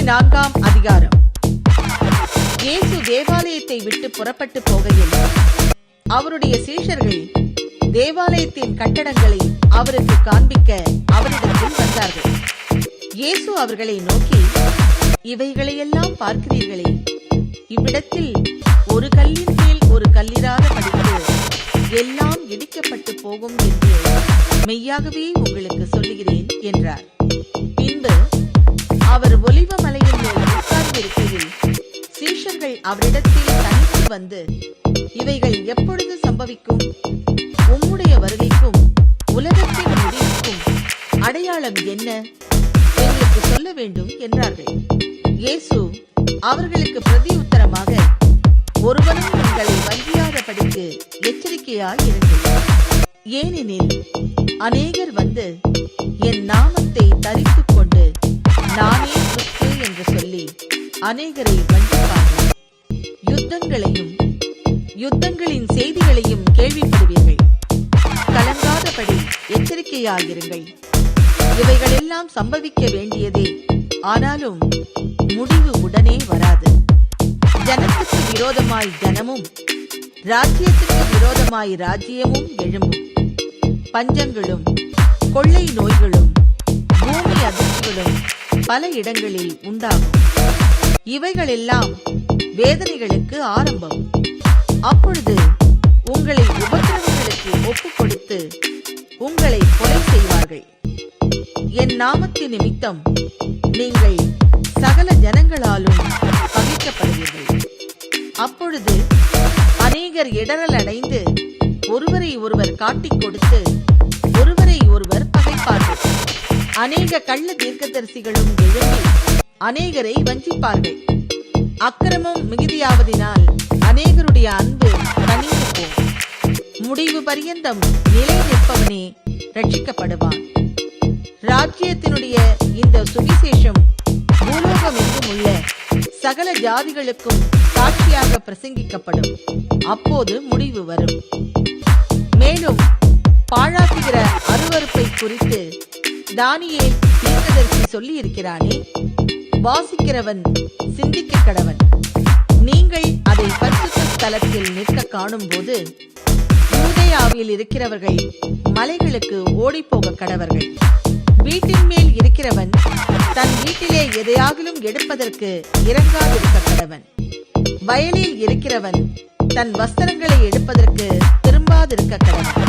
14ஆம் அதிகாரம். இயேசு தேவாலயத்தை விட்டு புறப்பட்டு போகையில் அவருடைய சீஷர்கள் தேவாலயத்தின் கட்டடங்களை அவருக்கு காண்பிக்க அவரிடத்தில் வந்தார்கள். இயேசு அவர்களை நோக்கி, இவைகளையெல்லாம் பார்க்கிறீர்களே, இவ்விடத்தில் ஒரு கல்லின் மேல் ஒரு கல்லிராத படிக்கு எல்லாம் இடிக்கப்பட்டு போகும் என்று மெய்யாகவே உங்களுக்கு சொல்லுகிறேன் என்றார். பின்பு அவர் ஒலிவ மலையின் மேல் உட்கார்ந்திருக்கையில் சீஷர்கள் அவரிடத்தில் தனித்து வந்து, இவைகள் எப்பொழுது சம்பவிக்கும்? உம்முடைய வருகைக்கும் உலகத்தின் முடிவுக்கும் அடையாளம் என்ன? எங்களுக்கு சொல்ல வேண்டும் என்றார்கள். இயேசு அவர்களுக்கு பிரதி உத்தரமாக, ஒருவனும் உங்களை வஞ்சியாதபடிக்கு எச்சரிக்கையாய் இருங்கள். ஏனெனில் அநேகர் வந்து என் நாமத்தை தரித்துக் கொண்டு நானே கிறிஸ்து என்று சொல்லி அநேகரை வஞ்சிப்பார்கள். யுத்தங்களின் செய்திகளையும் கேள்விப்படுவீர்கள். கலங்காதபடி எச்சரிக்கையாயிருங்கள். இவைகளெல்லாம் சம்பவிக்க வேண்டியதே, ஆனாலும் முடிவு உடனே வராது. ஜனத்துக்கு விரோதமாய் ஜனமும் ராஜ்யத்துக்கு விரோதமாய் ராஜ்யமும் எழும்பும். பஞ்சங்களும் கொள்ளை நோய்களும் பூமி அதிர்ச்சிகளும் பல இடங்களில் உண்டாகும். இவைகளெல்லாம் வேதனைகளுக்கு ஆரம்பம். அப்பொழுது உங்களை உபத்திரவங்களுக்கு ஒப்புக் கொடுத்து உங்களை கொலை செய்வார்கள். என் நாமத்தின் நிமித்தம் நீங்கள் சகல ஜனங்களாலும் பகைக்கப்படுவீர்கள். அப்பொழுது அநேகர் இடறல் அடைந்து ஒருவரை ஒருவர் காட்டிக் கொடுத்து ஒருவரை ஒருவர் பகைப்பார்கள். அநேக கள்ள தீர்க்கதரிசிகளும் எழும்பி அநேகரை வஞ்சிப்பார்கள். அக்கிரமம் மிகுதியாவதினால் அநேகருடைய அன்பு தணிந்து போகும். முடிவு பரியந்தம் நிலை நிற்பவனே ரட்சிக்கப்படுவான். ராஜ்யத்தினுடைய இந்த சுவிசேஷம் பூலோகம் எங்கும் உள்ள சகல ஜாதிகளுக்கும் சாட்சியாக பிரசங்கிக்கப்படும். அப்போது முடிவு வரும். மேலும் பாழாக்குகிற அருவருப்பை குறித்து தானியேல் தீர்க்கதரிசி சொல்லி இருக்கிறானே, வாசிக்கிறவன் சிந்திக்க கடவன். நீங்கள் அதை பரிசுத்த ஸ்தலத்தில் நிற்க காணும் போது யூதேயாவில் இருக்கிறவர்கள் மலைகளுக்கு ஓடிப்போக கடவர்கள். வீட்டின் மேல் இருக்கிறவன் தன் வீட்டிலே எதையாகிலும் எடுப்பதற்கு இறங்காதிருக்க கடவன். வயலில் இருக்கிறவன் தன் வஸ்திரங்களை எடுப்பதற்கு திரும்பாதிருக்க கடவன்.